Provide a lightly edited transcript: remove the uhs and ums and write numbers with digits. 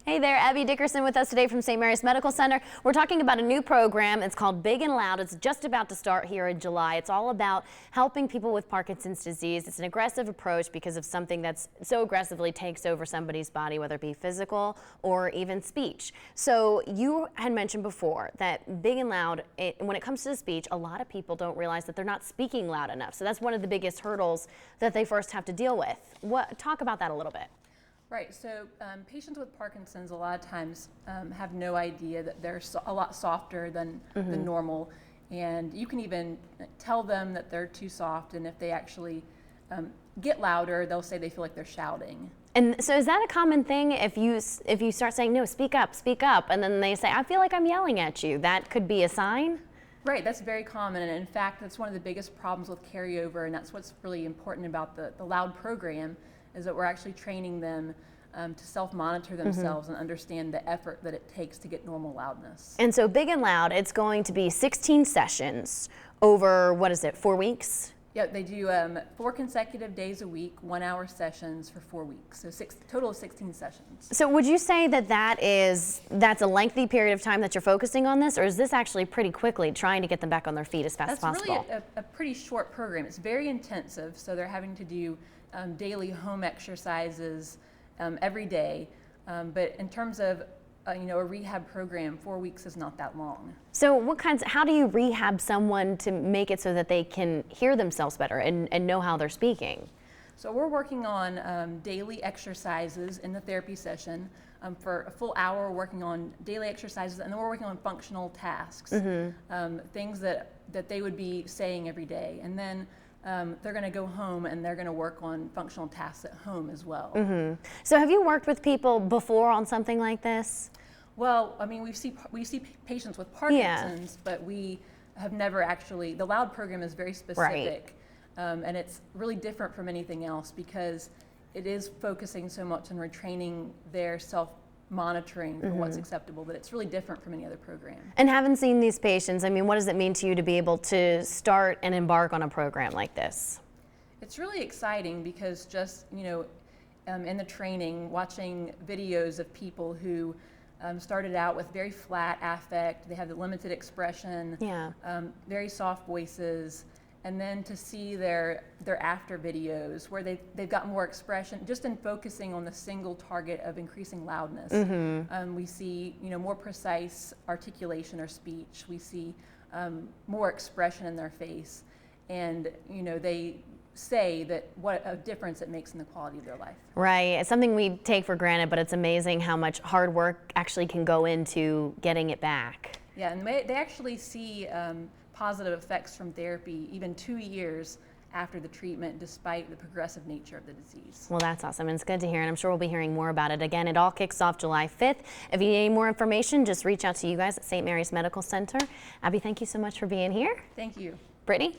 Hey there, Abby Dickerson with us today from St. Mary's Medical Center. We're talking about a new program. It's called Big and Loud. It's just about to start here in July. It's all about helping people with Parkinson's disease. It's an aggressive approach because of something that's so aggressively takes over somebody's body, whether it be physical or even speech. So you had mentioned before that Big and Loud, when it comes to the speech, a lot of people don't realize that they're not speaking loud enough. So that's one of the biggest hurdles that they first have to deal with. Talk about that a little bit. Right, so patients with Parkinson's a lot of times have no idea that they're a lot softer than normal, and you can even tell them that they're too soft, and if they actually get louder, they'll say they feel like they're shouting. And so is that a common thing if you start saying, no, speak up, and then they say, I feel like I'm yelling at you, that could be a sign? Right, that's very common, and in fact, that's one of the biggest problems with carryover, and that's what's really important about the Loud program, is that we're actually training them to self-monitor themselves and understand the effort that it takes to get normal loudness. And so Big and Loud, it's going to be 16 sessions over, 4 weeks? Yeah, they do 4 consecutive days a week, 1-hour sessions for 4 weeks, so total of 16 sessions. So would you say that that's a lengthy period of time that you're focusing on this, or is this actually pretty quickly trying to get them back on their feet as fast as possible? That's really a pretty short program. It's very intensive, so they're having to do daily home exercises every day, but in terms of a rehab program, 4 weeks is not that long. So how do you rehab someone to make it so that they can hear themselves better and know how they're speaking? So we're working on daily exercises in the therapy session. For a full hour, we're working on daily exercises, and then we're working on functional tasks, things that they would be saying every day. And then they're going to go home and they're going to work on functional tasks at home as well. So have you worked with people before on something like this? Well, I mean, we see patients with Parkinson's, but we have never actually, the Loud program is very specific, and it's really different from anything else because it is focusing so much on retraining their self-monitoring for what's acceptable, but it's really different from any other program. And having seen these patients, I mean, what does it mean to you to be able to start and embark on a program like this? It's really exciting because just, in the training, watching videos of people who started out with very flat affect, they have the limited expression, very soft voices, and then to see their after videos where they've got more expression just in focusing on the single target of increasing loudness. We see more precise articulation or speech. We see more expression in their face, and they say that what a difference it makes in the quality of their life. Right, it's something we take for granted, but it's amazing how much hard work actually can go into getting it back. Yeah, and they actually see positive effects from therapy even 2 years after the treatment, despite the progressive nature of the disease. Well, that's awesome, and it's good to hear, and I'm sure we'll be hearing more about it. Again, it all kicks off July 5th. If you need any more information, just reach out to you guys at St. Mary's Medical Center. Abby, thank you so much for being here. Thank you. Brittany?